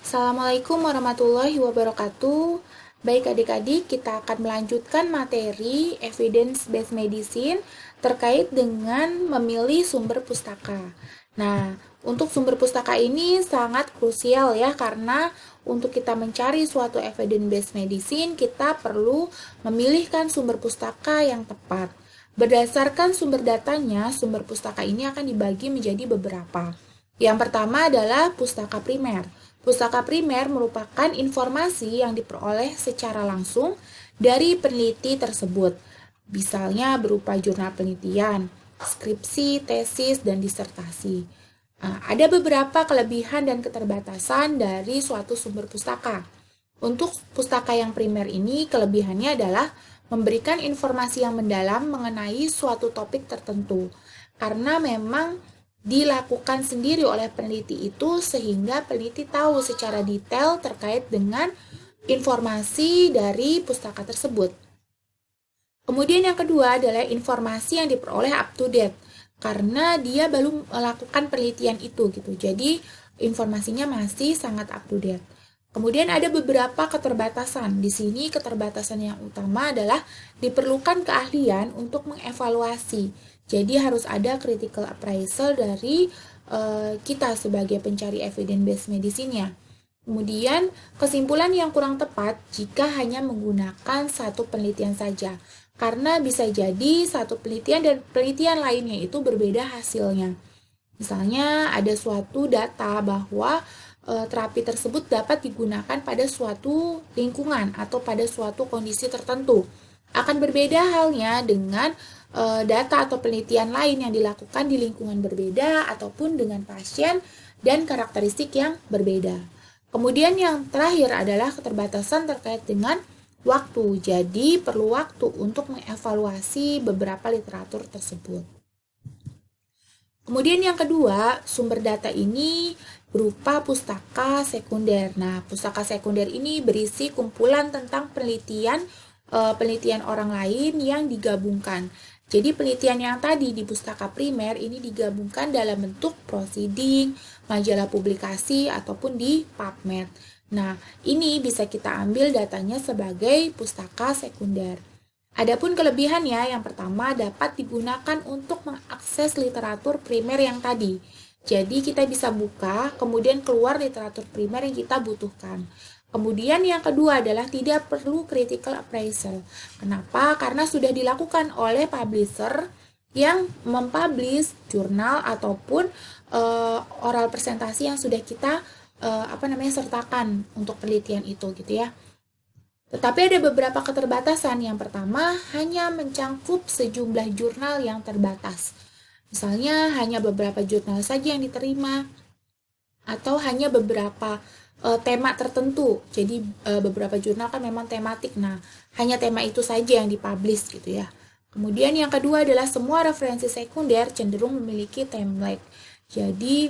Assalamualaikum warahmatullahi wabarakatuh. Baik adik-adik, kita akan melanjutkan materi evidence-based medicine terkait dengan memilih sumber pustaka. Nah, untuk sumber pustaka ini sangat krusial ya, karena untuk kita mencari suatu evidence-based medicine, kita perlu memilihkan sumber pustaka yang tepat. Berdasarkan sumber datanya, sumber pustaka ini akan dibagi menjadi beberapa. Yang pertama adalah pustaka primer. Pustaka primer merupakan informasi yang diperoleh secara langsung dari peneliti tersebut, misalnya berupa jurnal penelitian, skripsi, tesis, dan disertasi. Ada beberapa kelebihan dan keterbatasan dari suatu sumber pustaka. Untuk pustaka yang primer ini, kelebihannya adalah memberikan informasi yang mendalam mengenai suatu topik tertentu, karena memang dilakukan sendiri oleh peneliti itu sehingga peneliti tahu secara detail terkait dengan informasi dari pustaka tersebut. Kemudian yang kedua adalah informasi yang diperoleh up to date karena dia baru melakukan penelitian itu gitu. Jadi informasinya masih sangat up to date. Kemudian ada beberapa keterbatasan. Di sini keterbatasan yang utama adalah diperlukan keahlian untuk mengevaluasi. Jadi harus ada critical appraisal dari kita sebagai pencari evidence-based medicine-nya. Kemudian, kesimpulan yang kurang tepat jika hanya menggunakan satu penelitian saja, karena bisa jadi satu penelitian dan penelitian lainnya itu berbeda hasilnya. Misalnya, ada suatu data bahwa terapi tersebut dapat digunakan pada suatu lingkungan atau pada suatu kondisi tertentu. Akan berbeda halnya dengan data atau penelitian lain yang dilakukan di lingkungan berbeda ataupun dengan pasien dan karakteristik yang berbeda. Kemudian yang terakhir adalah keterbatasan terkait dengan waktu. Jadi perlu waktu untuk mengevaluasi beberapa literatur tersebut. Kemudian yang kedua, sumber data ini berupa pustaka sekunder. Nah, pustaka sekunder ini berisi kumpulan tentang penelitian orang lain yang digabungkan. Jadi penelitian yang tadi di pustaka primer ini digabungkan dalam bentuk proceeding, majalah publikasi, ataupun di PubMed. Nah, ini bisa kita ambil datanya sebagai pustaka sekunder. Adapun kelebihannya, yang pertama dapat digunakan untuk mengakses literatur primer yang tadi. Jadi kita bisa buka, kemudian keluar literatur primer yang kita butuhkan. Kemudian yang kedua adalah tidak perlu critical appraisal. Kenapa? Karena sudah dilakukan oleh publisher yang mempublish jurnal ataupun oral presentasi yang sudah kita sertakan untuk penelitian itu gitu ya. Tetapi ada beberapa keterbatasan. Yang pertama, hanya mencangkup sejumlah jurnal yang terbatas. Misalnya hanya beberapa jurnal saja yang diterima atau hanya beberapa tema tertentu. Jadi beberapa jurnal kan memang tematik. Nah, hanya tema itu saja yang dipublish gitu ya. Kemudian yang kedua adalah semua referensi sekunder cenderung memiliki template. Jadi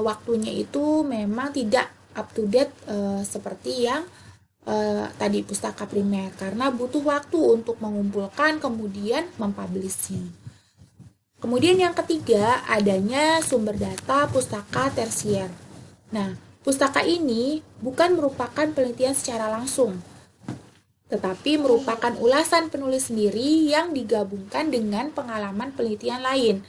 waktunya itu memang tidak up to date seperti yang tadi pustaka primer karena butuh waktu untuk mengumpulkan kemudian mempublishnya. Kemudian yang ketiga adanya sumber data pustaka tersier. Nah, pustaka ini bukan merupakan penelitian secara langsung, tetapi merupakan ulasan penulis sendiri yang digabungkan dengan pengalaman penelitian lain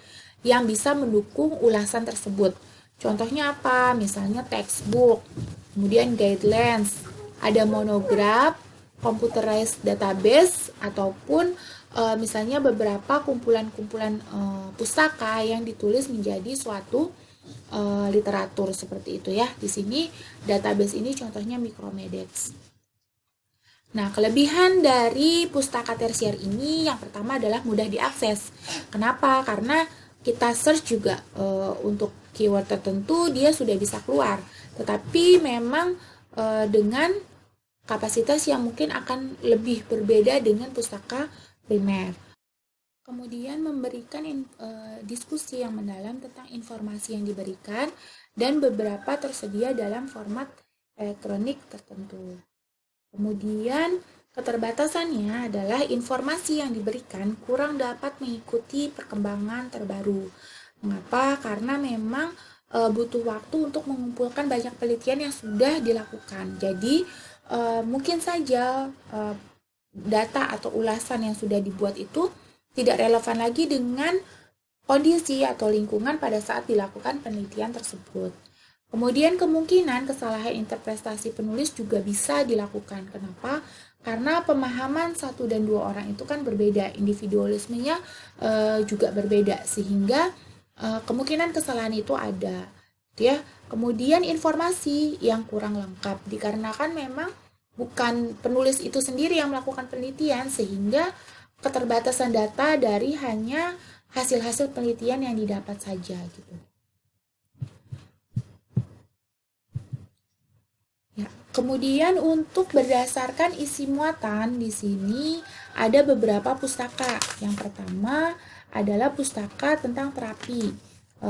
yang bisa mendukung ulasan tersebut. Contohnya apa? Misalnya textbook, kemudian guidelines, ada monograf, computerized database, ataupun misalnya beberapa kumpulan-kumpulan pustaka yang ditulis menjadi suatu literatur seperti itu ya. Di sini database ini contohnya Micromedex. Nah, kelebihan dari pustaka tersier ini yang pertama adalah mudah diakses. Kenapa? Karena kita search juga untuk keyword tertentu dia sudah bisa keluar. Tetapi memang dengan kapasitas yang mungkin akan lebih berbeda dengan pustaka primer. Kemudian memberikan diskusi yang mendalam tentang informasi yang diberikan dan beberapa tersedia dalam format elektronik tertentu. Kemudian keterbatasannya adalah informasi yang diberikan kurang dapat mengikuti perkembangan terbaru. Mengapa? Karena memang butuh waktu untuk mengumpulkan banyak penelitian yang sudah dilakukan. Jadi mungkin saja data atau ulasan yang sudah dibuat itu tidak relevan lagi dengan kondisi atau lingkungan pada saat dilakukan penelitian tersebut. Kemudian kemungkinan kesalahan interpretasi penulis juga bisa dilakukan. Kenapa? Karena pemahaman satu dan dua orang itu kan berbeda, individualismenya juga berbeda, sehingga kemungkinan kesalahan itu ada, gitu ya. Kemudian informasi yang kurang lengkap dikarenakan memang bukan penulis itu sendiri yang melakukan penelitian, sehingga keterbatasan data dari hanya hasil-hasil penelitian yang didapat saja gitu. Ya, kemudian untuk berdasarkan isi muatan di sini ada beberapa pustaka. Yang pertama adalah pustaka tentang terapi,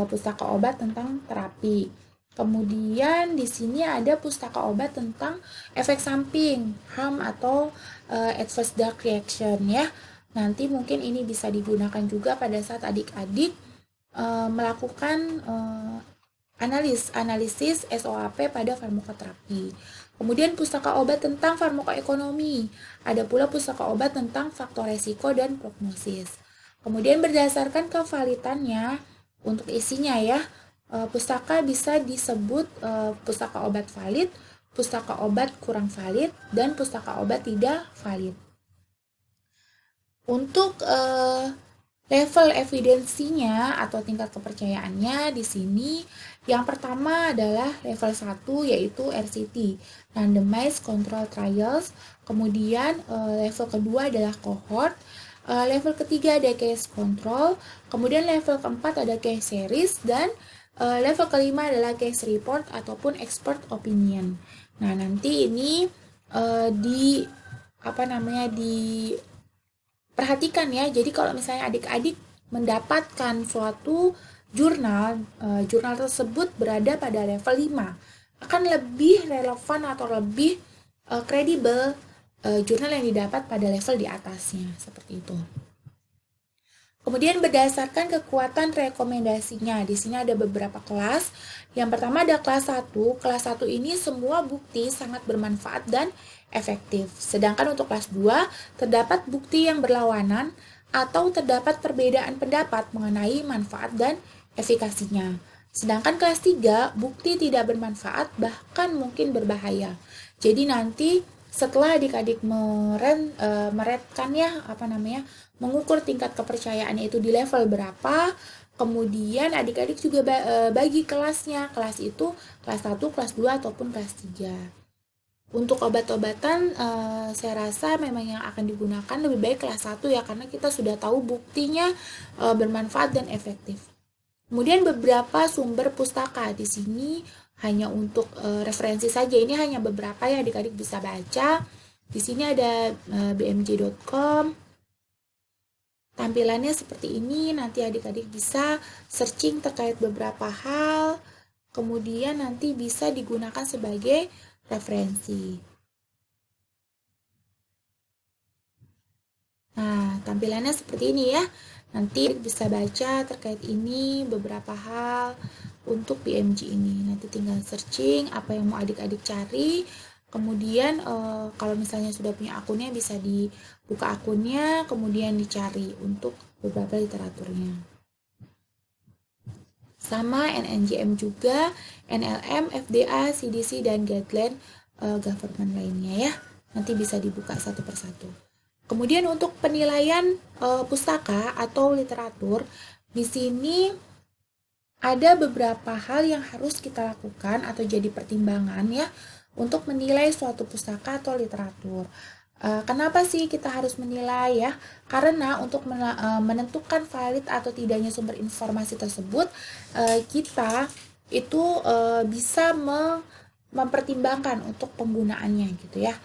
pustaka obat tentang terapi. Kemudian di sini ada pustaka obat tentang efek samping, harm atau adverse drug reaction ya. Nanti mungkin ini bisa digunakan juga pada saat adik-adik melakukan analisis SOAP pada farmakoterapi. Kemudian pustaka obat tentang farmakoekonomi. Ada pula pustaka obat tentang faktor resiko dan prognosis. Kemudian berdasarkan kevalitannya untuk isinya ya, pustaka bisa disebut pustaka obat valid, pustaka obat kurang valid, dan pustaka obat tidak valid. Untuk level evidensinya atau tingkat kepercayaannya di sini yang pertama adalah level 1 yaitu RCT, Randomized Control Trials. Kemudian level kedua adalah cohort. Level ketiga ada case control. Kemudian level keempat ada case series dan level kelima adalah case report ataupun expert opinion. Nah, nanti ini perhatikan ya. Jadi kalau misalnya adik-adik mendapatkan suatu jurnal, jurnal tersebut berada pada level 5, akan lebih relevan atau lebih kredibel jurnal yang didapat pada level di atasnya, seperti itu. Kemudian berdasarkan kekuatan rekomendasinya, di sini ada beberapa kelas. Yang pertama ada kelas 1. Kelas 1 ini semua bukti sangat bermanfaat dan efektif. Sedangkan untuk kelas 2, terdapat bukti yang berlawanan atau terdapat perbedaan pendapat mengenai manfaat dan efikasinya. Sedangkan kelas 3, bukti tidak bermanfaat bahkan mungkin berbahaya. Jadi nanti setelah adik-adik mengukur tingkat kepercayaannya itu di level berapa, kemudian adik-adik juga bagi kelasnya. Kelas itu kelas 1, kelas 2 ataupun kelas 3. Untuk obat-obatan saya rasa memang yang akan digunakan lebih baik kelas 1 ya, karena kita sudah tahu buktinya bermanfaat dan efektif. Kemudian beberapa sumber pustaka di sini hanya untuk referensi saja. Ini hanya beberapa ya, adik-adik bisa baca. Di sini ada bmj.com. Tampilannya seperti ini. Nanti adik-adik bisa searching terkait beberapa hal. Kemudian nanti bisa digunakan sebagai referensi. Nah, tampilannya seperti ini ya. Nanti bisa baca terkait ini beberapa hal untuk PMG ini. Nanti tinggal searching apa yang mau adik-adik cari. Kemudian kalau misalnya sudah punya akunnya bisa dibuka akunnya, kemudian dicari untuk beberapa literaturnya. Sama NNJM juga, NLM, FDA, CDC, dan guideline government lainnya ya. Nanti bisa dibuka satu persatu. Kemudian untuk penilaian pustaka atau literatur, di sini ada beberapa hal yang harus kita lakukan atau jadi pertimbangan ya untuk menilai suatu pustaka atau literatur. Kenapa sih kita harus menilai ya? Karena untuk menentukan valid atau tidaknya sumber informasi tersebut, kita itu bisa mempertimbangkan untuk penggunaannya gitu ya.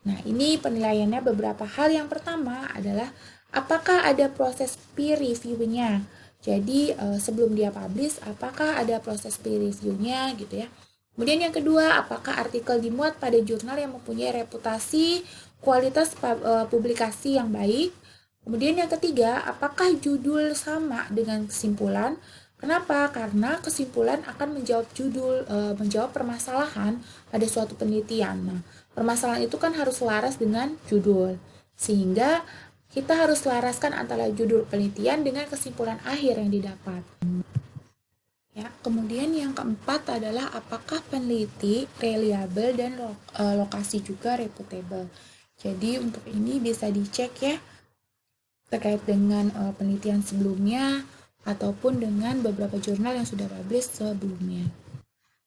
Nah, ini penilaiannya beberapa hal. Yang pertama adalah apakah ada proses peer review-nya. Jadi sebelum dia publish, apakah ada proses peer review-nya gitu ya. Kemudian yang kedua, apakah artikel dimuat pada jurnal yang mempunyai reputasi kualitas publikasi yang baik. Kemudian yang ketiga, apakah judul sama dengan kesimpulan. Kenapa? Karena kesimpulan akan menjawab menjawab permasalahan pada suatu penelitian. Nah, permasalahan itu kan harus selaras dengan judul. Sehingga kita harus selaraskan antara judul penelitian dengan kesimpulan akhir yang didapat. Ya, kemudian yang keempat adalah apakah peneliti reliable dan lokasi juga reputable. Jadi untuk ini bisa dicek ya terkait dengan penelitian sebelumnya ataupun dengan beberapa jurnal yang sudah publish sebelumnya.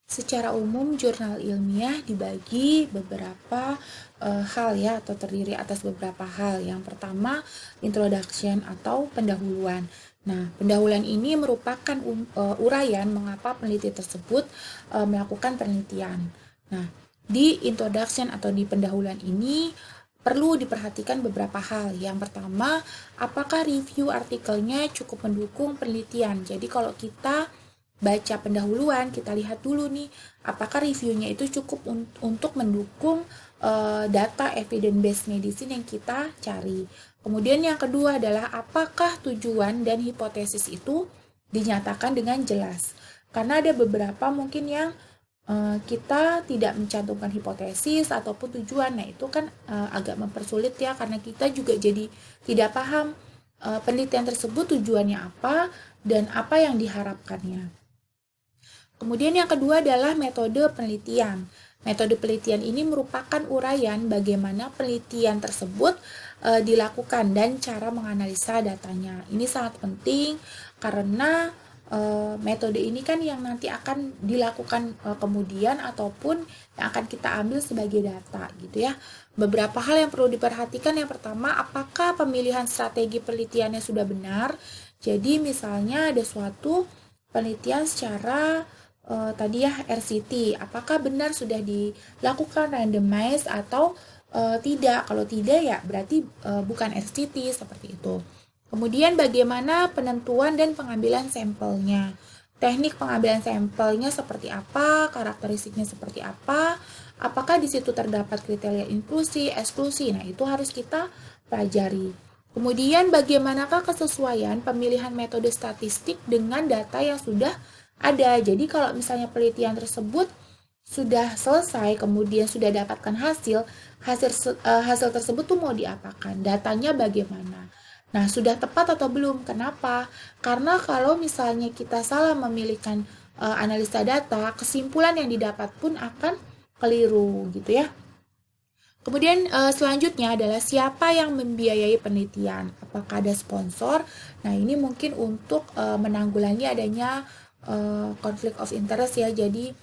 Secara umum jurnal ilmiah dibagi beberapa hal ya atau terdiri atas beberapa hal. Yang pertama, introduction atau pendahuluan. Nah, pendahuluan ini merupakan uraian mengapa peneliti tersebut melakukan penelitian. Nah, di introduction atau di pendahuluan ini perlu diperhatikan beberapa hal. Yang pertama, apakah review artikelnya cukup mendukung penelitian. Jadi kalau kita baca pendahuluan, kita lihat dulu nih, apakah reviewnya itu cukup untuk mendukung data evidence based medicine yang kita cari. Kemudian yang kedua adalah apakah tujuan dan hipotesis itu dinyatakan dengan jelas. Karena ada beberapa mungkin yang kita tidak mencantumkan hipotesis ataupun tujuan. Nah, itu kan agak mempersulit ya, karena kita juga jadi tidak paham penelitian tersebut tujuannya apa dan apa yang diharapkannya. Kemudian yang kedua adalah metode penelitian. Metode penelitian ini merupakan uraian bagaimana penelitian tersebut dilakukan dan cara menganalisa datanya. Ini sangat penting karena metode ini kan yang nanti akan dilakukan kemudian ataupun yang akan kita ambil sebagai data gitu ya. Beberapa hal yang perlu diperhatikan, yang pertama, apakah pemilihan strategi penelitiannya sudah benar. Jadi misalnya ada suatu penelitian secara tadi ya RCT, apakah benar sudah dilakukan randomize atau tidak. Kalau tidak ya berarti bukan RCT seperti itu. Kemudian bagaimana penentuan dan pengambilan sampelnya. Teknik pengambilan sampelnya seperti apa, karakteristiknya seperti apa, apakah di situ terdapat kriteria inklusi, eksklusi. Nah, itu harus kita pelajari. Kemudian bagaimanakah kesesuaian pemilihan metode statistik dengan data yang sudah ada. Jadi kalau misalnya penelitian tersebut sudah selesai, kemudian sudah dapatkan hasil tersebut tuh mau diapakan, datanya bagaimana. Nah, sudah tepat atau belum? Kenapa? Karena kalau misalnya kita salah memilihkan analisa data, kesimpulan yang didapat pun akan keliru gitu ya. Kemudian selanjutnya adalah siapa yang membiayai penelitian? Apakah ada sponsor? Nah, ini mungkin untuk menanggulangi adanya konflik of interest ya, jadi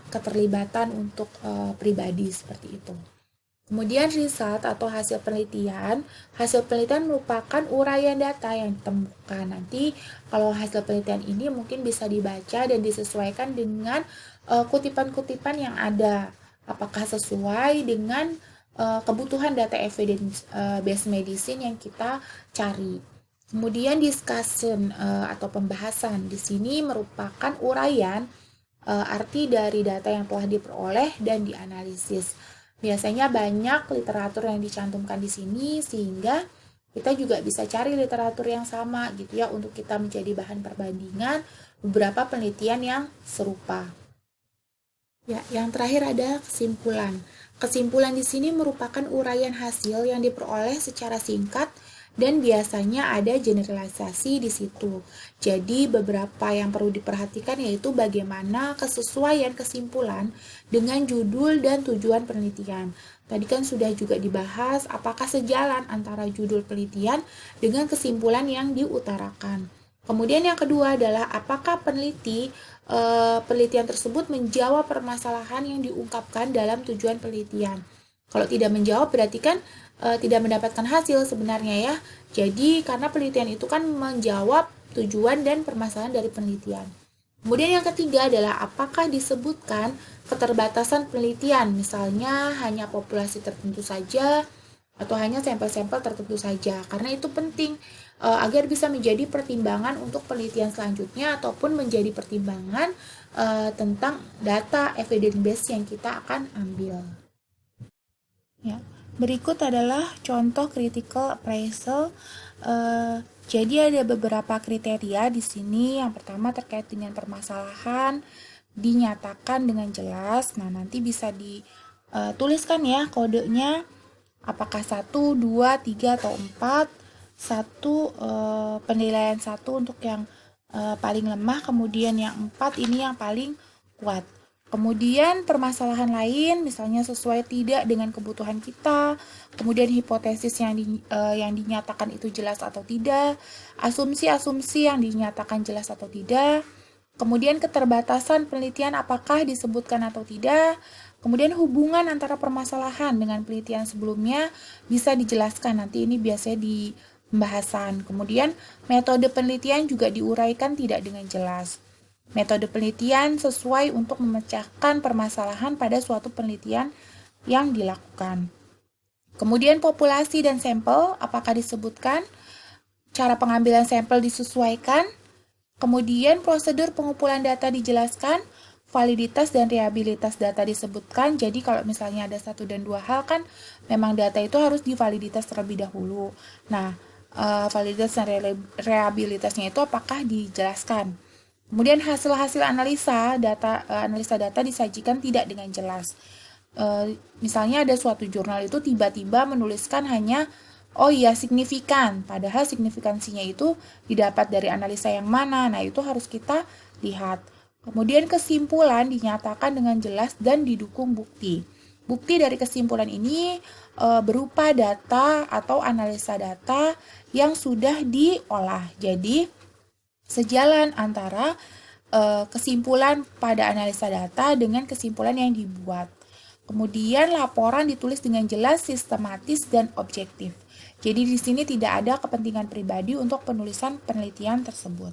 keterlibatan untuk pribadi seperti itu. Kemudian result atau hasil penelitian merupakan uraian data yang ditemukan. Nanti kalau hasil penelitian ini mungkin bisa dibaca dan disesuaikan dengan kutipan-kutipan yang ada, apakah sesuai dengan kebutuhan data evidence based medicine yang kita cari. Kemudian discussion atau pembahasan di sini merupakan uraian arti dari data yang telah diperoleh dan dianalisis. Biasanya banyak literatur yang dicantumkan di sini sehingga kita juga bisa cari literatur yang sama gitu ya untuk kita menjadi bahan perbandingan beberapa penelitian yang serupa. Ya, yang terakhir ada kesimpulan. Kesimpulan di sini merupakan uraian hasil yang diperoleh secara singkat dan biasanya ada generalisasi di situ. Jadi beberapa yang perlu diperhatikan yaitu bagaimana kesesuaian kesimpulan dengan judul dan tujuan penelitian. Tadi kan sudah juga dibahas apakah sejalan antara judul penelitian dengan kesimpulan yang diutarakan. Kemudian yang kedua adalah apakah penelitian tersebut menjawab permasalahan yang diungkapkan dalam tujuan penelitian. Kalau tidak menjawab berarti kan tidak mendapatkan hasil sebenarnya ya. Jadi karena penelitian itu kan menjawab tujuan dan permasalahan dari penelitian. Kemudian yang ketiga adalah apakah disebutkan keterbatasan penelitian, misalnya hanya populasi tertentu saja atau hanya sampel-sampel tertentu saja. Karena itu penting agar bisa menjadi pertimbangan untuk penelitian selanjutnya ataupun menjadi pertimbangan tentang data evidence base yang kita akan ambil. Ya. Berikut adalah contoh critical appraisal Jadi ada beberapa kriteria di sini. Yang pertama terkait dengan permasalahan dinyatakan dengan jelas. Nah, nanti bisa dituliskan ya kodenya apakah 1, 2, 3 atau 4. Penilaian 1 untuk yang paling lemah, kemudian yang 4 ini yang paling kuat. Kemudian permasalahan lain, misalnya sesuai tidak dengan kebutuhan kita, kemudian hipotesis yang dinyatakan itu jelas atau tidak, asumsi-asumsi yang dinyatakan jelas atau tidak, kemudian keterbatasan penelitian apakah disebutkan atau tidak, kemudian hubungan antara permasalahan dengan penelitian sebelumnya bisa dijelaskan, nanti ini biasanya di pembahasan. Kemudian metode penelitian juga diuraikan tidak dengan jelas. Metode penelitian sesuai untuk memecahkan permasalahan pada suatu penelitian yang dilakukan. Kemudian populasi dan sampel, apakah disebutkan? Cara pengambilan sampel disesuaikan. Kemudian prosedur pengumpulan data dijelaskan. Validitas dan reliabilitas data disebutkan. Jadi kalau misalnya ada 1 dan 2 hal kan memang data itu harus divaliditas terlebih dahulu. Nah, validitas dan reliabilitasnya itu apakah dijelaskan? Kemudian hasil-hasil analisa data disajikan tidak dengan jelas. Misalnya ada suatu jurnal itu tiba-tiba menuliskan hanya oh iya signifikan, padahal signifikansinya itu didapat dari analisa yang mana. Nah, itu harus kita lihat. Kemudian kesimpulan dinyatakan dengan jelas dan didukung bukti. Bukti dari kesimpulan ini berupa data atau analisa data yang sudah diolah. Jadi sejalan antara kesimpulan pada analisa data dengan kesimpulan yang dibuat. Kemudian laporan ditulis dengan jelas, sistematis, dan objektif. Jadi di sini tidak ada kepentingan pribadi untuk penulisan penelitian tersebut.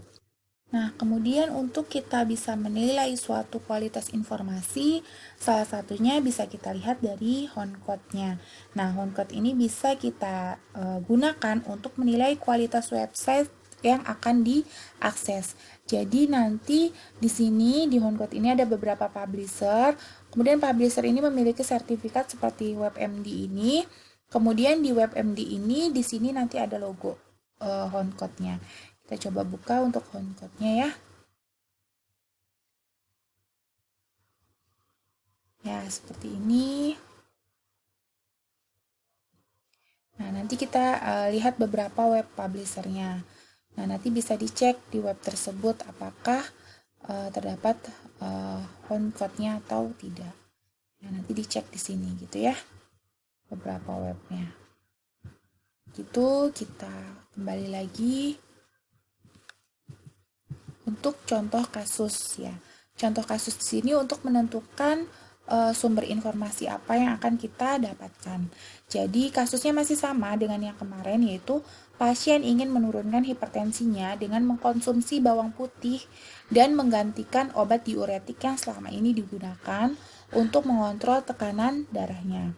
Nah, kemudian untuk kita bisa menilai suatu kualitas informasi, salah satunya bisa kita lihat dari Honcode-nya. Nah, Honcode ini bisa kita gunakan untuk menilai kualitas website yang akan diakses. Jadi nanti di sini di Honcode ini ada beberapa publisher. Kemudian publisher ini memiliki sertifikat seperti WebMD ini. Kemudian di WebMD ini di sini nanti ada logo Honcode-nya. Kita coba buka untuk Honcode-nya ya. Ya, seperti ini. Nah, nanti kita lihat beberapa web publisher-nya. Nah, nanti bisa dicek di web tersebut apakah terdapat Honcode-nya atau tidak. Nah, nanti dicek di sini gitu ya. Beberapa webnya. Gitu, kita kembali lagi untuk contoh kasus ya. Contoh kasus di sini untuk menentukan sumber informasi apa yang akan kita dapatkan. Jadi kasusnya masih sama dengan yang kemarin, yaitu pasien ingin menurunkan hipertensinya dengan mengkonsumsi bawang putih dan menggantikan obat diuretik yang selama ini digunakan untuk mengontrol tekanan darahnya.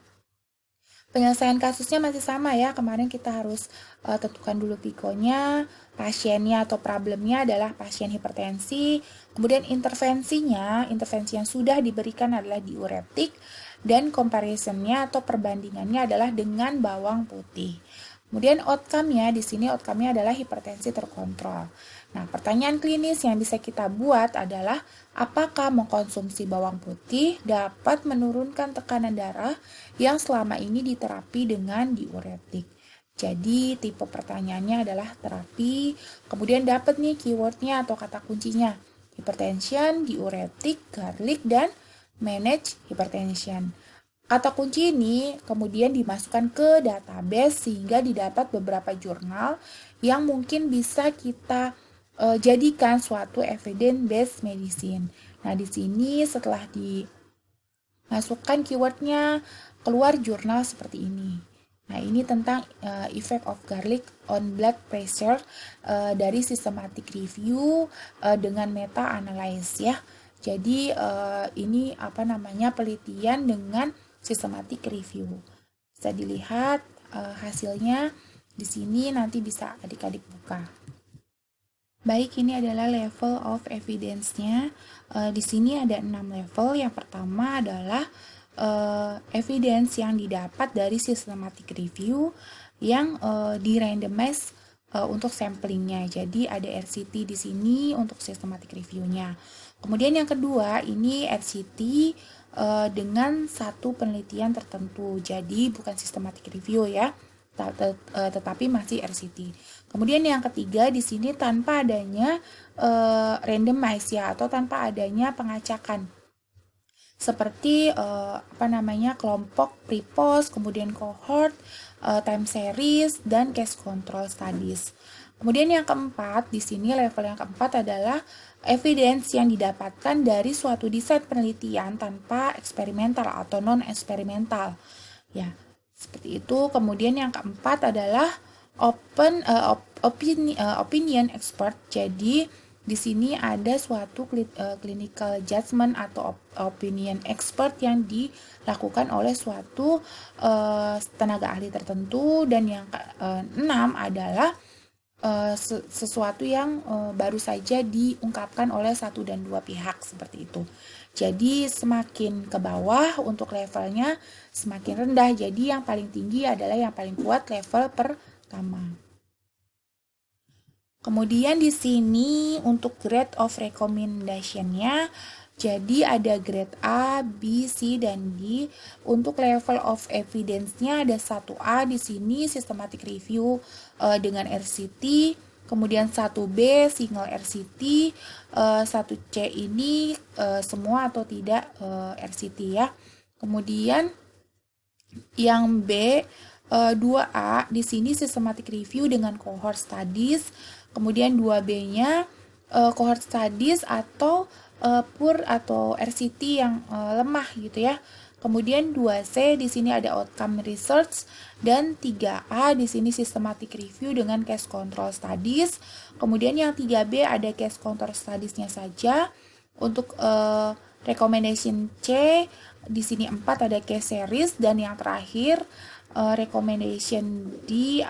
Penyelesaian kasusnya masih sama ya, kemarin kita harus tentukan dulu pikonya, pasiennya atau problemnya adalah pasien hipertensi, kemudian intervensi yang sudah diberikan adalah diuretik, dan comparisonnya atau perbandingannya adalah dengan bawang putih. Kemudian outcome-nya, di sini outcome-nya adalah hipertensi terkontrol. Nah, pertanyaan klinis yang bisa kita buat adalah apakah mengkonsumsi bawang putih dapat menurunkan tekanan darah yang selama ini diterapi dengan diuretik. Jadi, tipe pertanyaannya adalah terapi, kemudian dapat nih keywordnya atau kata kuncinya. Hypertension, diuretik, garlic, dan manage hypertension. Kata kunci ini kemudian dimasukkan ke database sehingga didapat beberapa jurnal yang mungkin bisa kita jadikan suatu evidence-based medicine. Nah, di sini setelah dimasukkan keywordnya, keluar jurnal seperti ini. Nah, ini tentang effect of garlic on blood pressure dari systematic review dengan meta-analysis ya. Jadi ini penelitian dengan systematic review. Bisa dilihat hasilnya di sini, nanti bisa adik-adik buka. Baik, ini adalah level of evidence-nya. Di sini ada 6 level. Yang pertama adalah evidence yang didapat dari systematic review yang di randomize untuk samplingnya. Jadi ada RCT di sini untuk systematic review-nya. Kemudian yang kedua, ini RCT dengan satu penelitian tertentu. Jadi bukan systematic review ya, tetapi masih RCT. Kemudian yang ketiga di sini tanpa adanya randomize ya, atau tanpa adanya pengacakan. Seperti kelompok pre-post, kemudian cohort, time series, dan case control studies. Kemudian yang keempat, di sini level yang keempat adalah evidence yang didapatkan dari suatu desain penelitian tanpa eksperimental atau non-eksperimental. Ya, seperti itu. Kemudian yang keempat adalah opinion expert. Jadi di sini ada suatu clinical judgment atau opinion expert yang dilakukan oleh suatu tenaga ahli tertentu. Dan yang keenam adalah sesuatu yang baru saja diungkapkan oleh satu dan dua pihak, seperti itu. Jadi semakin ke bawah untuk levelnya semakin rendah. Jadi yang paling tinggi adalah yang paling kuat, level pertama. Kemudian di sini untuk grade of recommendation-nya, jadi ada grade A, B, C, dan D. Untuk level of evidence-nya ada 1A di sini systematic review dengan RCT, kemudian 1B single RCT, 1C ini semua atau tidak RCT ya. Kemudian yang B 2A di sini systematic review dengan cohort studies. Kemudian 2B-nya cohort studies atau pur atau RCT yang lemah gitu ya. Kemudian 2C di sini ada outcome research, dan 3A di sini systematic review dengan case control studies. Kemudian yang 3B ada case control studies-nya saja. Untuk recommendation C di sini 4 ada case series, dan yang terakhir recommendation D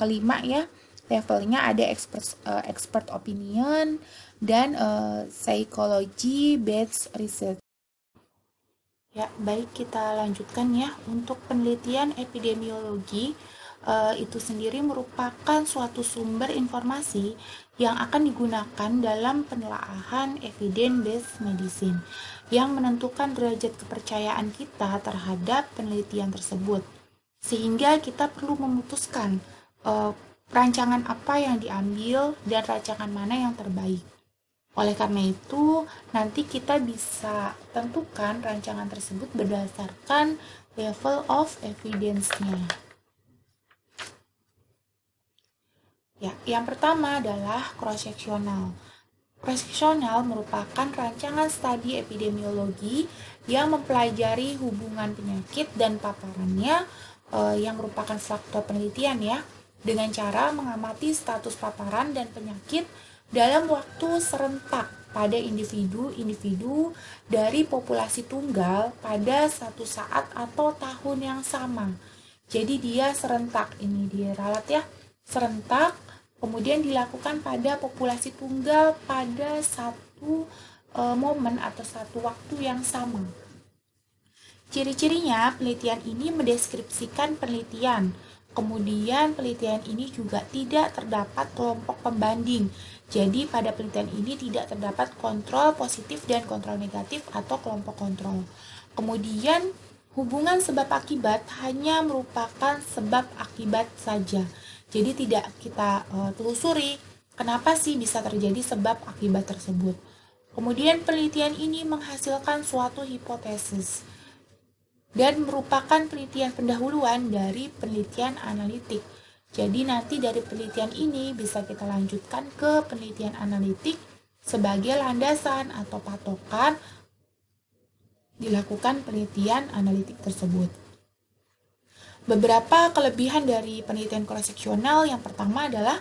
kelima ya, levelnya ada expert opinion dan psychology based research. Ya, baik, kita lanjutkan ya. Untuk penelitian epidemiologi itu sendiri merupakan suatu sumber informasi yang akan digunakan dalam penelaahan evidence-based medicine yang menentukan derajat kepercayaan kita terhadap penelitian tersebut. Sehingga kita perlu memutuskan rancangan apa yang diambil dan rancangan mana yang terbaik. Oleh karena itu, nanti kita bisa tentukan rancangan tersebut berdasarkan level of evidence-nya. Ya, yang pertama adalah cross-sectional. Cross-sectional merupakan rancangan studi epidemiologi yang mempelajari hubungan penyakit dan paparannya yang merupakan faktor penelitian ya, dengan cara mengamati status paparan dan penyakit dalam waktu serentak pada individu-individu dari populasi tunggal pada satu saat atau tahun yang sama. Jadi dia serentak, ini diralat ya, serentak, kemudian dilakukan pada populasi tunggal pada satu momen atau satu waktu yang sama. Ciri-cirinya, penelitian ini mendeskripsikan penelitian. Kemudian penelitian ini juga tidak terdapat kelompok pembanding. Jadi pada penelitian ini tidak terdapat kontrol positif dan kontrol negatif atau kelompok kontrol. Kemudian hubungan sebab akibat hanya merupakan sebab akibat saja. Jadi tidak kita telusuri kenapa sih bisa terjadi sebab akibat tersebut. Kemudian penelitian ini menghasilkan suatu hipotesis dan merupakan penelitian pendahuluan dari penelitian analitik. Jadi nanti dari penelitian ini bisa kita lanjutkan ke penelitian analitik sebagai landasan atau patokan dilakukan penelitian analitik tersebut. Beberapa kelebihan dari penelitian cross-sectional yang pertama adalah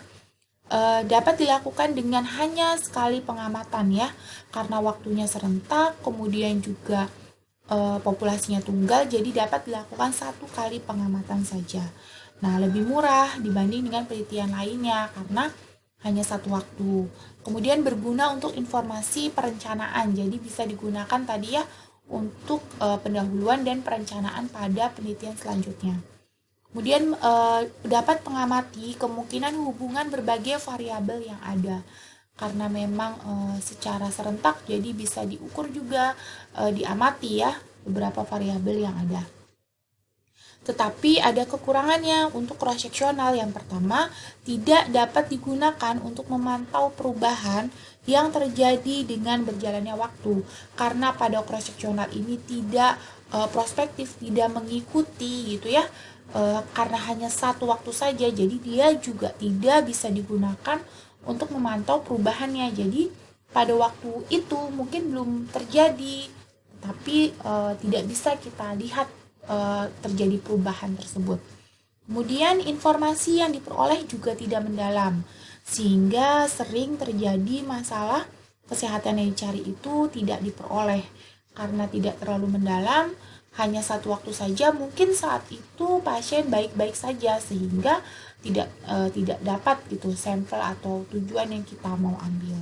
dapat dilakukan dengan hanya sekali pengamatan ya, karena waktunya serentak, kemudian juga populasinya tunggal, jadi dapat dilakukan satu kali pengamatan saja. Nah, lebih murah dibanding dengan penelitian lainnya karena hanya satu waktu. Kemudian berguna untuk informasi perencanaan, jadi bisa digunakan tadi ya untuk pendahuluan dan perencanaan pada penelitian selanjutnya. Kemudian dapat mengamati kemungkinan hubungan berbagai variabel yang ada. Karena memang secara serentak, jadi bisa diukur juga, diamati ya beberapa variabel yang ada. Tetapi ada kekurangannya untuk cross-sectional. Yang pertama, tidak dapat digunakan untuk memantau perubahan yang terjadi dengan berjalannya waktu. Karena pada cross-sectional ini tidak prospektif, tidak mengikuti gitu ya. Karena hanya satu waktu saja, jadi dia juga tidak bisa digunakan untuk memantau perubahannya. Jadi pada waktu itu mungkin belum terjadi, tapi tidak bisa kita lihat terjadi perubahan tersebut. Kemudian informasi yang diperoleh juga tidak mendalam, sehingga sering terjadi masalah kesehatan yang dicari itu tidak diperoleh karena tidak terlalu mendalam, hanya satu waktu saja. Mungkin saat itu pasien baik-baik saja sehingga tidak dapat gitu sampel atau tujuan yang kita mau ambil.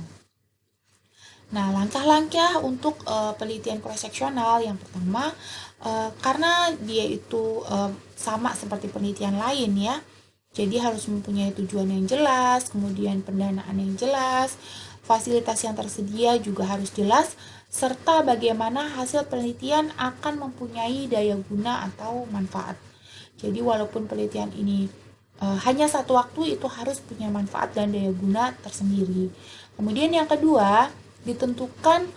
Nah, langkah-langkah untuk penelitian cross-sectional yang pertama, karena dia itu sama seperti penelitian lain ya, jadi harus mempunyai tujuan yang jelas, kemudian pendanaan yang jelas, fasilitas yang tersedia juga harus jelas, serta bagaimana hasil penelitian akan mempunyai daya guna atau manfaat. Jadi walaupun penelitian ini hanya satu waktu, itu harus punya manfaat dan daya guna tersendiri. Kemudian yang kedua, ditentukan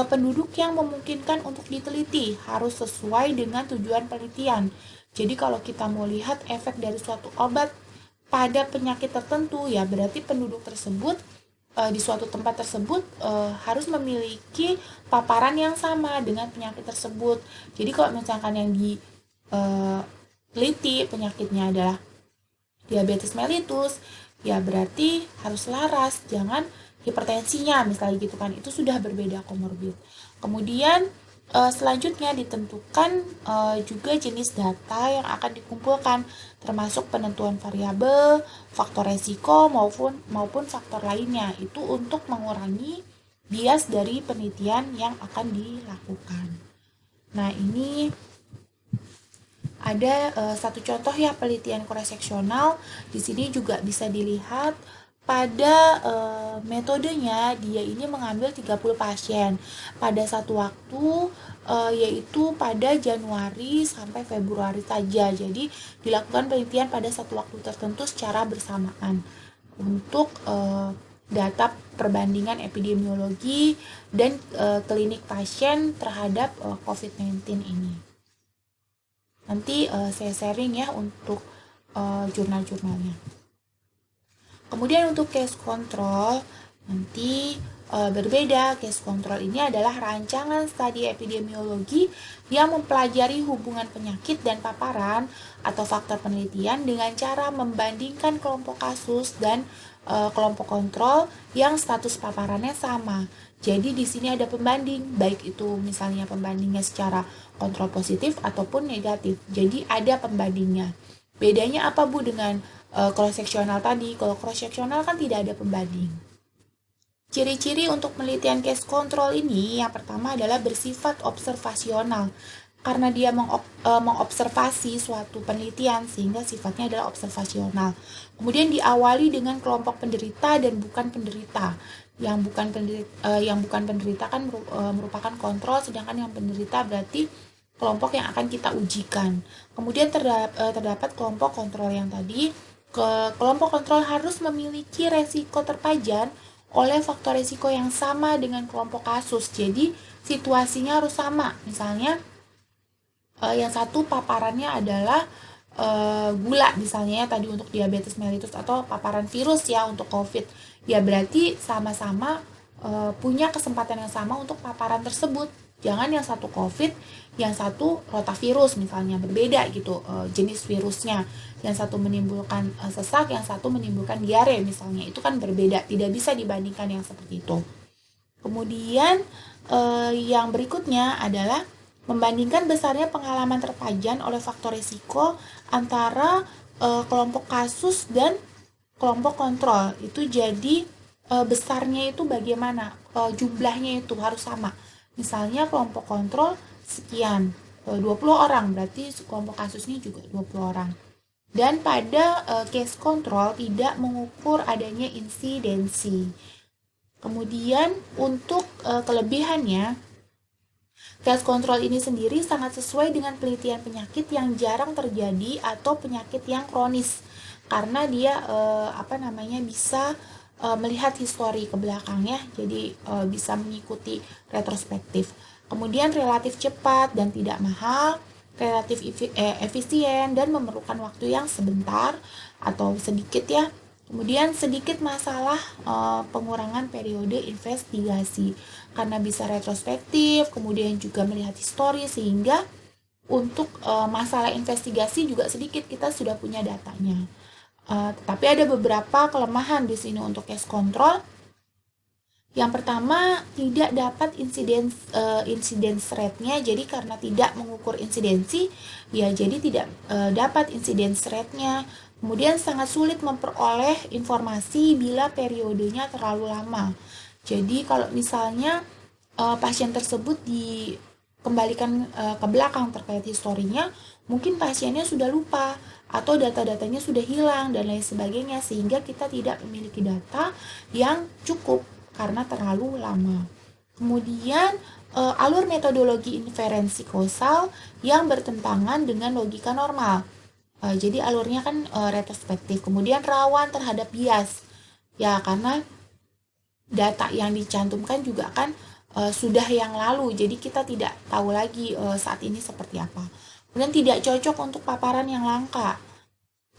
penduduk yang memungkinkan untuk diteliti, harus sesuai dengan tujuan penelitian. Jadi kalau kita mau lihat efek dari suatu obat pada penyakit tertentu, ya berarti penduduk tersebut di suatu tempat tersebut harus memiliki paparan yang sama dengan penyakit tersebut. Jadi kalau misalkan yang diteliti penyakitnya adalah diabetes mellitus, ya berarti harus laras, jangan hipertensinya misalnya gitu kan, itu sudah berbeda komorbid. Kemudian selanjutnya ditentukan juga jenis data yang akan dikumpulkan, termasuk penentuan variabel, faktor resiko maupun faktor lainnya, itu untuk mengurangi bias dari penelitian yang akan dilakukan. Nah, ini ada satu contoh ya penelitian cross-sectional. Di sini juga bisa dilihat pada metodenya, dia ini mengambil 30 pasien pada satu waktu, yaitu pada Januari sampai Februari saja. Jadi dilakukan penelitian pada satu waktu tertentu secara bersamaan untuk data perbandingan epidemiologi dan klinik pasien terhadap COVID-19 ini. Nanti saya sharing ya untuk jurnal-jurnalnya. Kemudian untuk case control, nanti berbeda. Case control ini adalah rancangan studi epidemiologi yang mempelajari hubungan penyakit dan paparan atau faktor penelitian dengan cara membandingkan kelompok kasus dan kelompok kontrol yang status paparannya sama. Jadi di sini ada pembanding, baik itu misalnya pembandingnya secara kontrol positif ataupun negatif. Jadi ada pembandingnya. Bedanya apa Bu dengan cross-sectional tadi? Kalau cross-sectional kan tidak ada pembanding. Ciri-ciri untuk penelitian case control ini yang pertama adalah bersifat observasional. Karena dia mengobservasi suatu penelitian sehingga sifatnya adalah observasional. Kemudian diawali dengan kelompok penderita dan bukan penderita. Yang bukan penderita kan merupakan kontrol, sedangkan yang penderita berarti kelompok yang akan kita ujikan. Kemudian terdapat kelompok kontrol yang tadi. Kelompok kontrol harus memiliki resiko terpajan oleh faktor resiko yang sama dengan kelompok kasus. Jadi situasinya harus sama. Misalnya yang satu paparannya adalah gula misalnya ya, tadi untuk diabetes mellitus, atau paparan virus ya untuk COVID. Ya berarti sama-sama punya kesempatan yang sama untuk paparan tersebut. Jangan yang satu COVID, yang satu rotavirus misalnya, berbeda gitu jenis virusnya. Yang satu menimbulkan sesak, yang satu menimbulkan diare misalnya. Itu kan berbeda, tidak bisa dibandingkan yang seperti itu. Kemudian yang berikutnya adalah membandingkan besarnya pengalaman terpajan oleh faktor risiko antara kelompok kasus dan kelompok kontrol. Itu jadi besarnya itu bagaimana? Jumlahnya itu harus sama. Misalnya kelompok kontrol sekian, 20 orang, berarti kelompok kasusnya juga 20 orang. Dan pada case control tidak mengukur adanya insidensi. Kemudian untuk kelebihannya, case control ini sendiri sangat sesuai dengan penelitian penyakit yang jarang terjadi atau penyakit yang kronis, karena dia bisa melihat histori ke belakang ya, jadi bisa mengikuti retrospektif. Kemudian relatif cepat dan tidak mahal, relatif efisien dan memerlukan waktu yang sebentar atau sedikit ya. Kemudian sedikit masalah pengurangan periode investigasi karena bisa retrospektif, kemudian juga melihat histori, sehingga untuk masalah investigasi juga sedikit, kita sudah punya datanya. Tetapi ada beberapa kelemahan di sini untuk case control. Yang pertama, tidak dapat incidence rate-nya. Jadi karena tidak mengukur insidensi, ya jadi tidak dapat incidence rate-nya. Kemudian sangat sulit memperoleh informasi bila periodenya terlalu lama. Jadi kalau misalnya pasien tersebut dikembalikan ke belakang terkait historinya, mungkin pasiennya sudah lupa atau data-datanya sudah hilang dan lain sebagainya, sehingga kita tidak memiliki data yang cukup karena terlalu lama. Kemudian alur metodologi inferensi kausal yang bertentangan dengan logika normal. Jadi alurnya kan retrospektif. Kemudian rawan terhadap bias. Ya, karena data yang dicantumkan juga kan sudah yang lalu, jadi kita tidak tahu lagi saat ini seperti apa. Kemudian tidak cocok untuk paparan yang langka,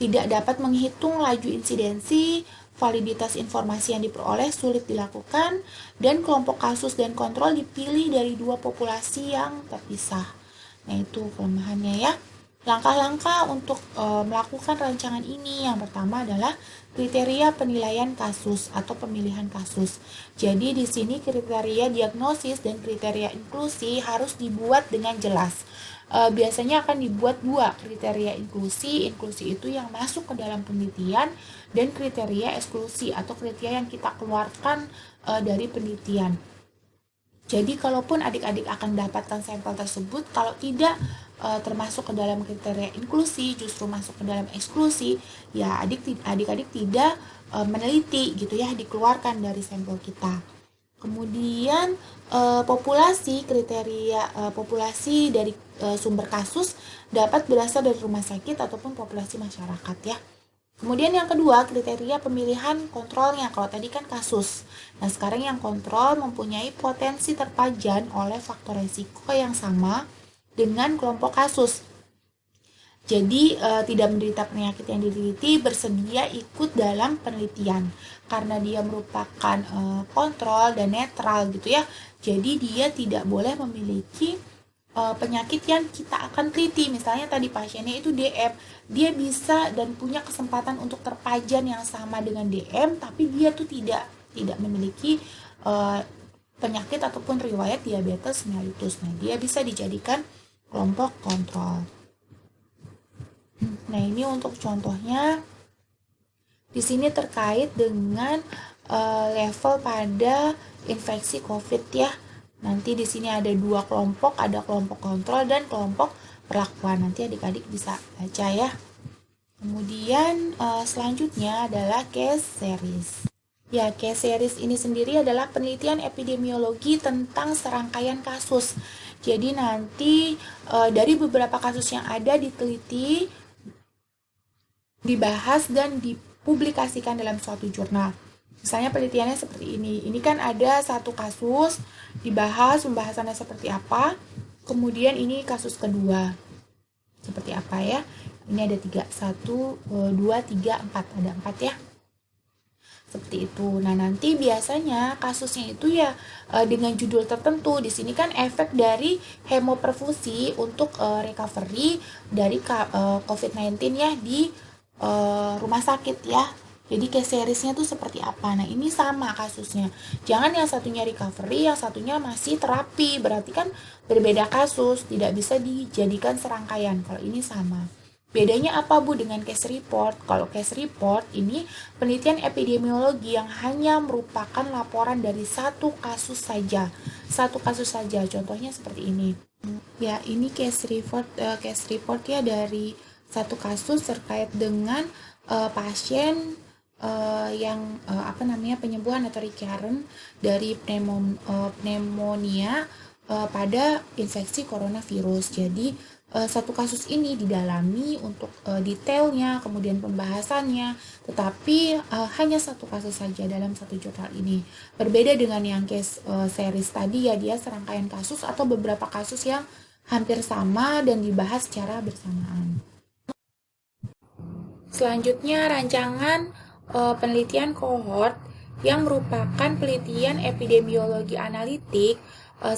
tidak dapat menghitung laju insidensi, validitas informasi yang diperoleh sulit dilakukan, dan kelompok kasus dan kontrol dipilih dari dua populasi yang terpisah. Nah, itu kelemahannya ya. Langkah-langkah untuk melakukan rancangan ini, yang pertama adalah kriteria penilaian kasus atau pemilihan kasus. Jadi di sini kriteria diagnosis dan kriteria inklusi harus dibuat dengan jelas. Biasanya akan dibuat dua kriteria inklusi itu yang masuk ke dalam penelitian, dan kriteria eksklusi atau kriteria yang kita keluarkan dari penelitian. Jadi kalaupun adik-adik akan mendapatkan sampel tersebut, kalau tidak termasuk ke dalam kriteria inklusi, justru masuk ke dalam eksklusi, ya adik-adik tidak meneliti gitu ya, dikeluarkan dari sampel kita. Kemudian populasi kriteria populasi dari sumber kasus dapat berasal dari rumah sakit ataupun populasi masyarakat ya. Kemudian yang kedua, kriteria pemilihan kontrolnya. Kalau tadi kan kasus. Nah, sekarang yang kontrol mempunyai potensi terpajan oleh faktor resiko yang sama dengan kelompok kasus. Jadi tidak menderita penyakit yang diteliti bersedia ikut dalam penelitian karena dia merupakan kontrol dan netral gitu ya. Jadi dia tidak boleh memiliki penyakit yang kita akan teliti. Misalnya tadi pasiennya itu DM, dia bisa dan punya kesempatan untuk terpajan yang sama dengan DM, tapi dia tuh tidak memiliki penyakit ataupun riwayat diabetes mellitus. Nah, dia bisa dijadikan kelompok kontrol. Nah, ini untuk contohnya di sini terkait dengan level pada infeksi COVID ya. Nanti di sini ada dua kelompok, ada kelompok kontrol dan kelompok perlakuan. Nanti adik-adik bisa baca ya. Kemudian selanjutnya adalah case series. Ya, case series ini sendiri adalah penelitian epidemiologi tentang serangkaian kasus. Jadi nanti dari beberapa kasus yang ada diteliti, dibahas dan dipublikasikan dalam suatu jurnal. Misalnya penelitiannya seperti ini. Ini kan ada satu kasus, dibahas pembahasannya seperti apa. Kemudian ini kasus kedua. Seperti apa ya? Ini ada 3, 1, 2, 3, 4. Ada 4 ya. Seperti itu. Nah, nanti biasanya kasusnya itu ya dengan judul tertentu. Di sini kan efek dari hemoperfusi untuk recovery dari COVID-19 ya di rumah sakit ya. Jadi case seriesnya tuh seperti apa. Nah, ini sama kasusnya. Jangan yang satunya recovery, yang satunya masih terapi. Berarti kan berbeda kasus, tidak bisa dijadikan serangkaian. Kalau ini sama. Bedanya apa Bu dengan case report? Kalau case report ini penelitian epidemiologi yang hanya merupakan laporan dari satu kasus saja. Satu kasus saja. Contohnya seperti ini. Ya, ini case report ya dari satu kasus terkait dengan pasien yang penyembuhan atau recurrent dari pneumonia pada infeksi coronavirus. Jadi satu kasus ini didalami untuk detailnya, kemudian pembahasannya, tetapi hanya satu kasus saja dalam satu jurnal ini. Berbeda dengan yang case series tadi ya, dia serangkaian kasus atau beberapa kasus yang hampir sama dan dibahas secara bersamaan. Selanjutnya rancangan penelitian kohort yang merupakan penelitian epidemiologi analitik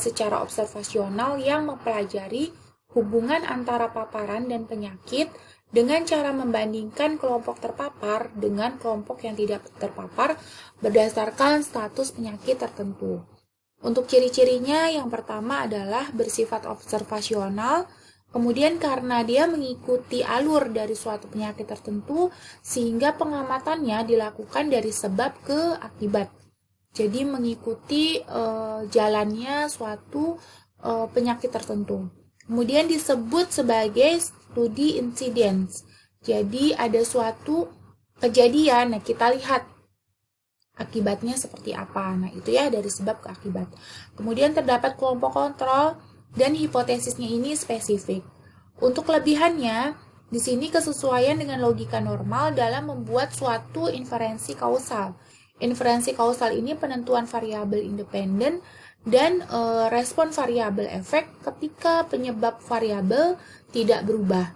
secara observasional yang mempelajari hubungan antara paparan dan penyakit dengan cara membandingkan kelompok terpapar dengan kelompok yang tidak terpapar berdasarkan status penyakit tertentu. Untuk ciri-cirinya, yang pertama adalah bersifat observasional, kemudian karena dia mengikuti alur dari suatu penyakit tertentu, sehingga pengamatannya dilakukan dari sebab ke akibat. Jadi mengikuti jalannya suatu penyakit tertentu. Kemudian disebut sebagai studi incidence. Jadi ada suatu kejadian, nah kita lihat akibatnya seperti apa. Nah itu ya dari sebab ke akibat. Kemudian terdapat kelompok kontrol dan hipotesisnya ini spesifik. Untuk kelebihannya, di sini kesesuaian dengan logika normal dalam membuat suatu inferensi kausal. Inferensi kausal ini penentuan variabel independen dan respon variabel efek ketika penyebab variabel tidak berubah.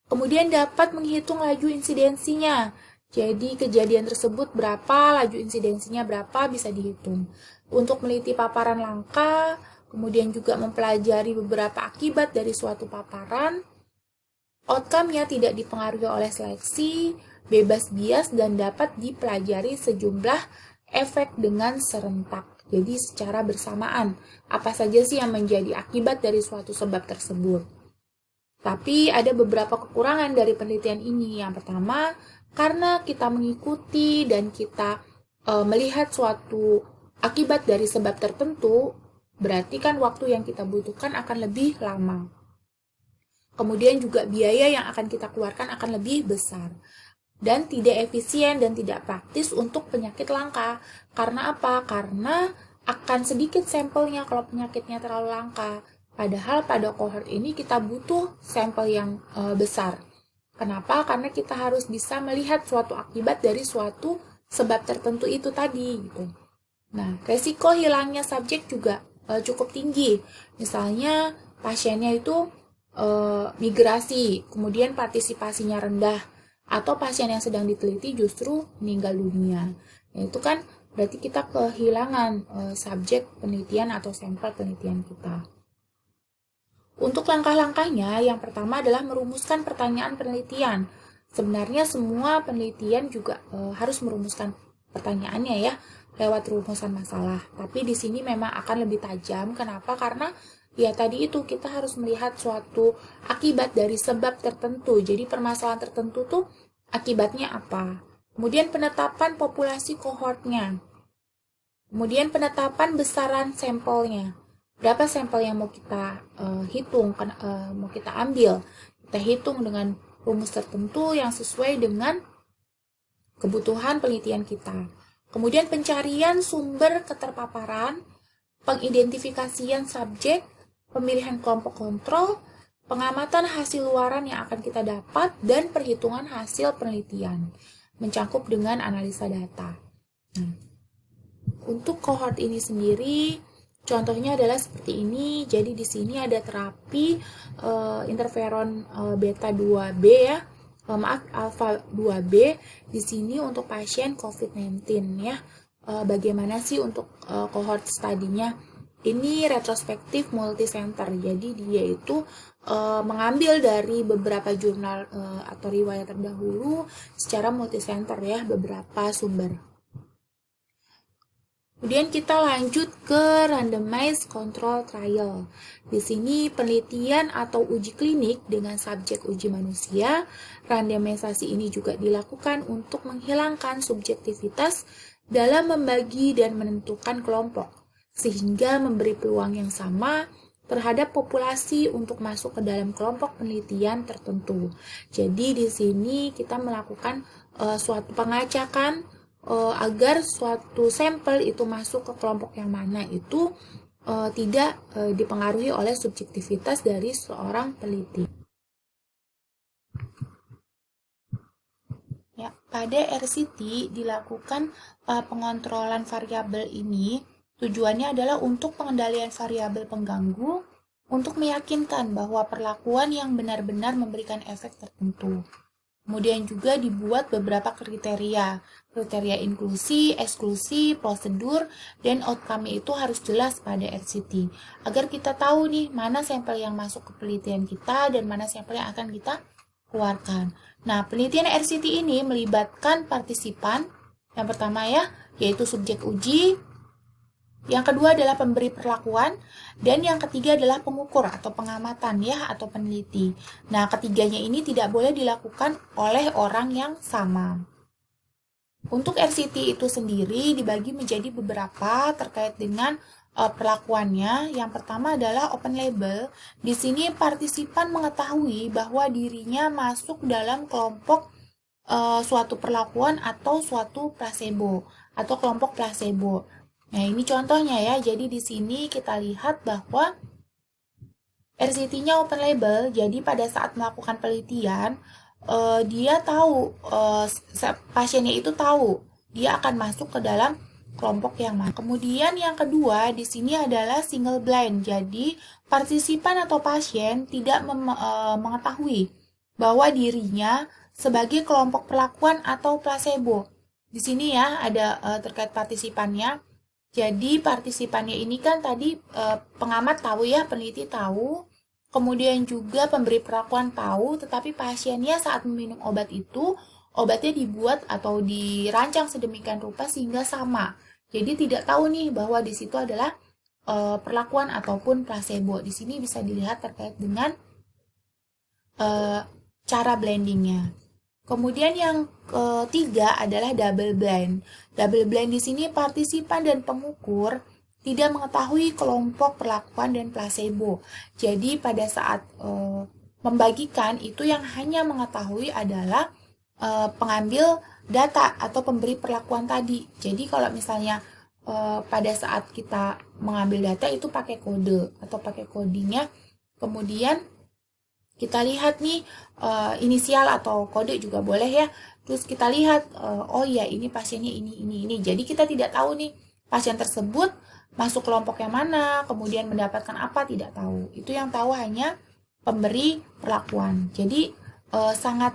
Kemudian dapat menghitung laju insidensinya. Jadi kejadian tersebut berapa, laju insidensinya berapa bisa dihitung. Untuk meneliti paparan langka, kemudian juga mempelajari beberapa akibat dari suatu paparan, outcome-nya tidak dipengaruhi oleh seleksi, bebas bias, dan dapat dipelajari sejumlah efek dengan serentak. Jadi secara bersamaan, apa saja sih yang menjadi akibat dari suatu sebab tersebut. Tapi ada beberapa kekurangan dari penelitian ini. Yang pertama, karena kita mengikuti dan kita melihat suatu akibat dari sebab tertentu, berarti kan waktu yang kita butuhkan akan lebih lama. Kemudian juga biaya yang akan kita keluarkan akan lebih besar. Dan tidak efisien dan tidak praktis untuk penyakit langka. Karena apa? Karena akan sedikit sampelnya kalau penyakitnya terlalu langka. Padahal pada cohort ini kita butuh sampel yang besar. Kenapa? Karena kita harus bisa melihat suatu akibat dari suatu sebab tertentu itu tadi. Gitu. Nah, resiko hilangnya subjek juga cukup tinggi. Misalnya pasiennya itu migrasi, kemudian partisipasinya rendah, atau pasien yang sedang diteliti justru meninggal dunia. Nah, itu kan berarti kita kehilangan subjek penelitian atau sampel penelitian kita. Untuk langkah-langkahnya, yang pertama adalah merumuskan pertanyaan penelitian. Sebenarnya semua penelitian juga harus merumuskan pertanyaannya ya, lewat rumusan masalah. Tapi di sini memang akan lebih tajam. Kenapa? Karena ya tadi itu kita harus melihat suatu akibat dari sebab tertentu. Jadi permasalahan tertentu tuh akibatnya apa? Kemudian penetapan populasi kohortnya. Kemudian penetapan besaran sampelnya. Berapa sampel yang mau kita hitung, mau kita ambil. Kita hitung dengan rumus tertentu yang sesuai dengan kebutuhan penelitian kita. Kemudian pencarian sumber keterpaparan, pengidentifikasian subjek, pemilihan kelompok kontrol, pengamatan hasil luaran yang akan kita dapat, dan perhitungan hasil penelitian, mencakup dengan analisa data. Nah, untuk cohort ini sendiri, contohnya adalah seperti ini. Jadi di sini ada terapi interferon beta 2B ya, alfa 2B di sini untuk pasien COVID-19 ya. Bagaimana sih untuk cohort studinya? Ini retrospektif multicenter, jadi dia itu mengambil dari beberapa jurnal atau riwayat terdahulu secara multicenter ya, beberapa sumber. Kemudian kita lanjut ke randomized control trial. Di sini penelitian atau uji klinik dengan subjek uji manusia. Randomisasi ini juga dilakukan untuk menghilangkan subjektivitas dalam membagi dan menentukan kelompok, sehingga memberi peluang yang sama terhadap populasi untuk masuk ke dalam kelompok penelitian tertentu. Jadi di sini kita melakukan suatu pengacakan agar suatu sampel itu masuk ke kelompok yang mana itu tidak dipengaruhi oleh subjektivitas dari seorang peneliti. Ya, pada RCT dilakukan pengontrolan variabel ini. Tujuannya adalah untuk pengendalian variabel pengganggu untuk meyakinkan bahwa perlakuan yang benar-benar memberikan efek tertentu. Kemudian juga dibuat beberapa kriteria inklusi, eksklusi, prosedur, dan outcome itu harus jelas pada RCT. Agar kita tahu nih mana sampel yang masuk ke penelitian kita dan mana sampel yang akan kita keluarkan. Nah, penelitian RCT ini melibatkan partisipan, yang pertama ya, yaitu subjek uji, yang kedua adalah pemberi perlakuan, dan yang ketiga adalah pengukur atau pengamatan ya atau peneliti. Nah, ketiganya ini tidak boleh dilakukan oleh orang yang sama. Untuk RCT itu sendiri dibagi menjadi beberapa terkait dengan perlakuannya. Yang pertama adalah open label. Di sini partisipan mengetahui bahwa dirinya masuk dalam kelompok suatu perlakuan atau suatu placebo atau kelompok placebo. Nah, ini contohnya ya. Jadi di sini kita lihat bahwa RCT-nya open label. Jadi pada saat melakukan penelitian, dia tahu, pasiennya itu tahu dia akan masuk ke dalam kelompok yang mana. Kemudian yang kedua di sini adalah single blind. Jadi partisipan atau pasien tidak mengetahui bahwa dirinya sebagai kelompok perlakuan atau placebo. Di sini ya ada terkait partisipannya. Jadi partisipannya ini kan tadi pengamat tahu ya, peneliti tahu, kemudian juga pemberi perlakuan tahu, tetapi pasiennya saat meminum obat itu, obatnya dibuat atau dirancang sedemikian rupa sehingga sama. Jadi tidak tahu nih bahwa di situ adalah perlakuan ataupun placebo. Di sini bisa dilihat terkait dengan cara blendingnya. Kemudian yang ketiga adalah double blind. Double blind di sini partisipan dan pengukur tidak mengetahui kelompok perlakuan dan placebo. Jadi pada saat membagikan itu yang hanya mengetahui adalah pengambil data atau pemberi perlakuan tadi. Jadi kalau misalnya pada saat kita mengambil data itu pakai kode atau pakai codingnya, kemudian kita lihat nih inisial atau kode juga boleh ya. Terus kita lihat oh ya ini pasiennya ini. Jadi kita tidak tahu nih pasien tersebut masuk kelompok yang mana, kemudian mendapatkan apa tidak tahu. Itu yang tahu hanya pemberi perlakuan. Jadi sangat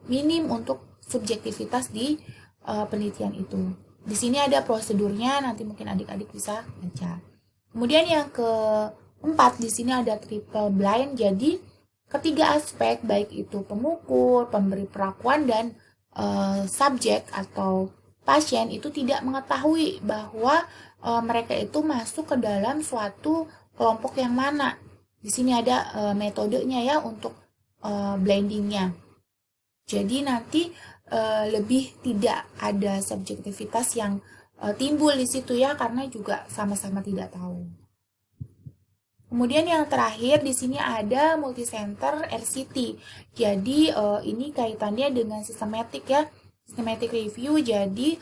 minim untuk subjektivitas di penelitian itu. Di sini ada prosedurnya, nanti mungkin adik-adik bisa baca. Kemudian yang keempat di sini ada triple blind. Jadi ketiga aspek, baik itu pengukur, pemberi perlakuan, dan subjek atau pasien itu tidak mengetahui bahwa mereka itu masuk ke dalam suatu kelompok yang mana. Di sini ada metodenya ya untuk blendingnya. Jadi nanti lebih tidak ada subjektivitas yang timbul di situ ya, karena juga sama-sama tidak tahu. Kemudian yang terakhir di sini ada multicenter RCT. Jadi ini kaitannya dengan sistematik ya, systematic review. Jadi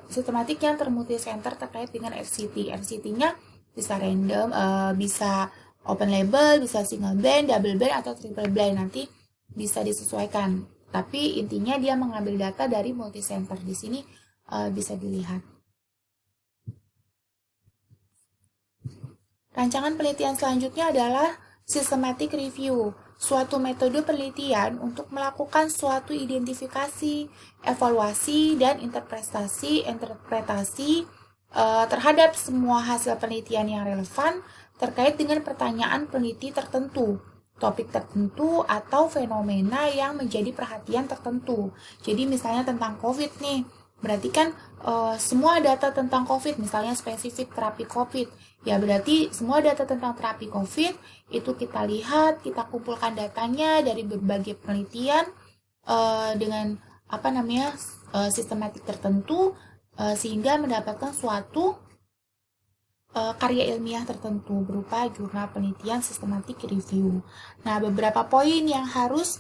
sistematik yang termulticenter terkait dengan RCT. RCT-nya bisa random, bisa open label, bisa single blind, double blind atau triple blind, nanti bisa disesuaikan. Tapi intinya dia mengambil data dari multicenter. Di sini bisa dilihat. Rancangan penelitian selanjutnya adalah systematic review, suatu metode penelitian untuk melakukan suatu identifikasi, evaluasi, dan interpretasi terhadap semua hasil penelitian yang relevan terkait dengan pertanyaan peneliti tertentu, topik tertentu, atau fenomena yang menjadi perhatian tertentu. Jadi misalnya tentang COVID nih, berarti kan semua data tentang COVID, misalnya spesifik terapi COVID, ya berarti semua data tentang terapi COVID itu kita lihat, kita kumpulkan datanya dari berbagai penelitian dengan sistematik tertentu sehingga mendapatkan suatu karya ilmiah tertentu berupa jurnal penelitian systematic review. Nah, beberapa poin yang harus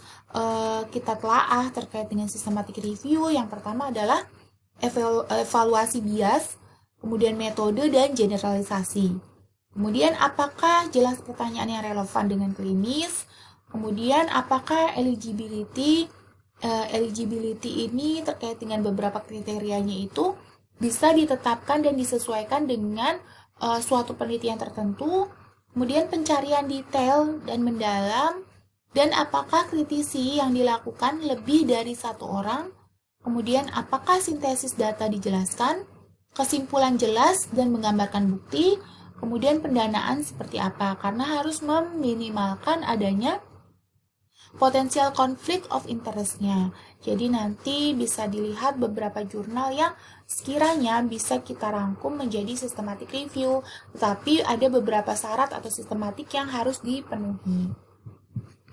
kita telaah terkait dengan systematic review. Yang pertama adalah evaluasi bias, kemudian metode dan generalisasi. Kemudian apakah jelas pertanyaan yang relevan dengan klinis? Kemudian apakah eligibility ini terkait dengan beberapa kriterianya itu bisa ditetapkan dan disesuaikan dengan suatu penelitian tertentu. Kemudian pencarian detail dan mendalam, dan apakah kritisi yang dilakukan lebih dari satu orang. Kemudian apakah sintesis data dijelaskan, kesimpulan jelas dan menggambarkan bukti. Kemudian pendanaan seperti apa, karena harus meminimalkan adanya potensial konflik of interest-nya. Jadi nanti bisa dilihat beberapa jurnal yang sekiranya bisa kita rangkum menjadi systematic review, tetapi ada beberapa syarat atau sistematik yang harus dipenuhi.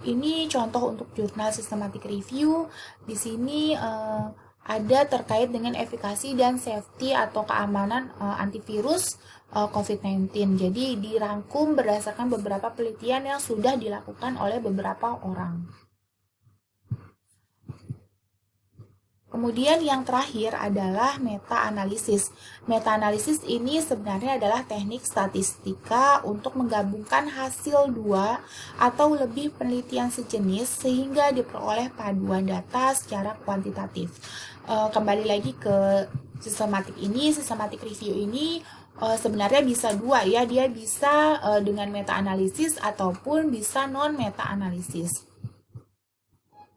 Ini contoh untuk jurnal systematic review. Di sini ada terkait dengan efikasi dan safety atau keamanan antivirus COVID-19. Jadi dirangkum berdasarkan beberapa penelitian yang sudah dilakukan oleh beberapa orang. Kemudian yang terakhir adalah meta-analisis. Meta-analisis ini sebenarnya adalah teknik statistika untuk menggabungkan hasil dua atau lebih penelitian sejenis sehingga diperoleh paduan data secara kuantitatif. Kembali lagi ke systematic review ini sebenarnya bisa dua ya, dia bisa dengan meta-analisis ataupun bisa non-meta-analisis.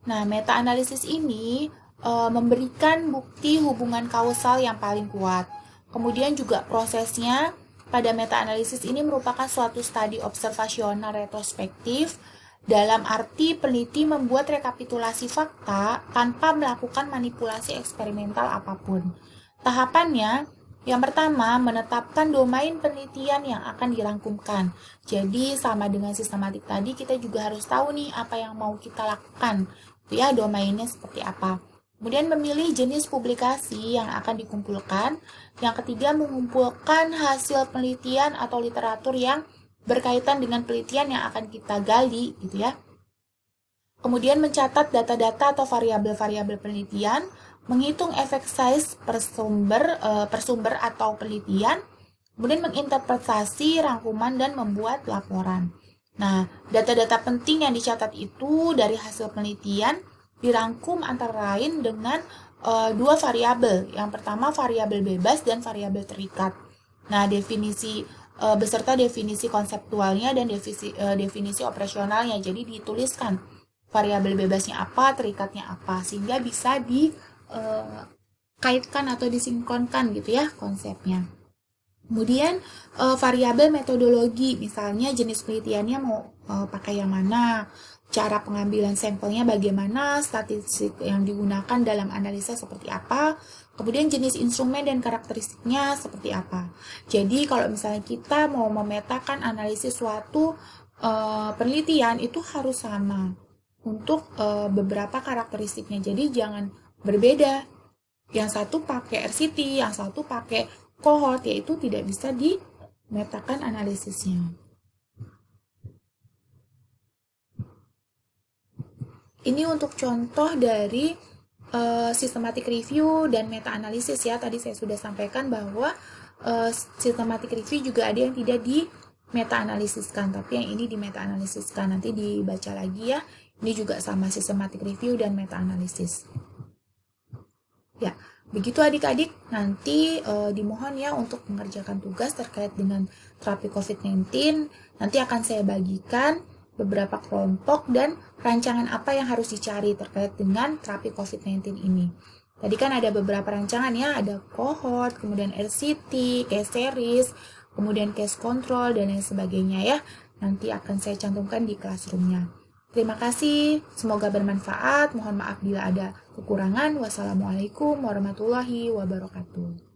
Nah, meta-analisis ini memberikan bukti hubungan kausal yang paling kuat. Kemudian juga prosesnya pada meta-analisis ini merupakan suatu studi observasional retrospektif, dalam arti peneliti membuat rekapitulasi fakta tanpa melakukan manipulasi eksperimental apapun. Tahapannya, yang pertama, menetapkan domain penelitian yang akan dirangkumkan. Jadi, sama dengan sistematik tadi, kita juga harus tahu nih apa yang mau kita lakukan. Ya, domainnya seperti apa. Kemudian memilih jenis publikasi yang akan dikumpulkan. Yang ketiga, mengumpulkan hasil penelitian atau literatur yang berkaitan dengan penelitian yang akan kita gali, gitu ya. Kemudian mencatat data-data atau variabel-variabel penelitian, menghitung efek size per sumber atau penelitian, kemudian menginterpretasi rangkuman dan membuat laporan. Nah, data-data penting yang dicatat itu dari hasil penelitian dirangkum antara lain dengan dua variabel. Yang pertama variabel bebas dan variabel terikat. Nah, definisi beserta definisi konseptualnya dan definisi operasionalnya. Jadi dituliskan variabel bebasnya apa, terikatnya apa, sehingga bisa dikaitkan atau disinkronkan gitu ya konsepnya. Kemudian variabel metodologi, misalnya jenis penelitiannya mau pakai yang mana, cara pengambilan sampelnya bagaimana, statistik yang digunakan dalam analisa seperti apa, kemudian jenis instrumen dan karakteristiknya seperti apa. Jadi kalau misalnya kita mau memetakan analisis suatu penelitian itu harus sama untuk beberapa karakteristiknya. Jadi jangan berbeda. Yang satu pakai RCT, yang satu pakai cohort, yaitu tidak bisa dimetakan analisisnya. Ini untuk contoh dari systematic review dan meta-analisis ya. Tadi saya sudah sampaikan bahwa systematic review juga ada yang tidak di meta-analisiskan, tapi yang ini di meta-analisiskan. Nanti dibaca lagi ya. Ini juga sama systematic review dan meta-analisis. Ya, begitu adik-adik. Nanti dimohon ya untuk mengerjakan tugas terkait dengan terapi COVID-19. Nanti akan saya bagikan beberapa kelompok dan rancangan apa yang harus dicari terkait dengan terapi COVID-19 ini. Tadi kan ada beberapa rancangan ya, ada cohort, kemudian RCT, case series, kemudian case control, dan lain sebagainya ya. Nanti akan saya cantumkan di classroom-nya. Terima kasih, semoga bermanfaat. Mohon maaf bila ada kekurangan. Wassalamualaikum warahmatullahi wabarakatuh.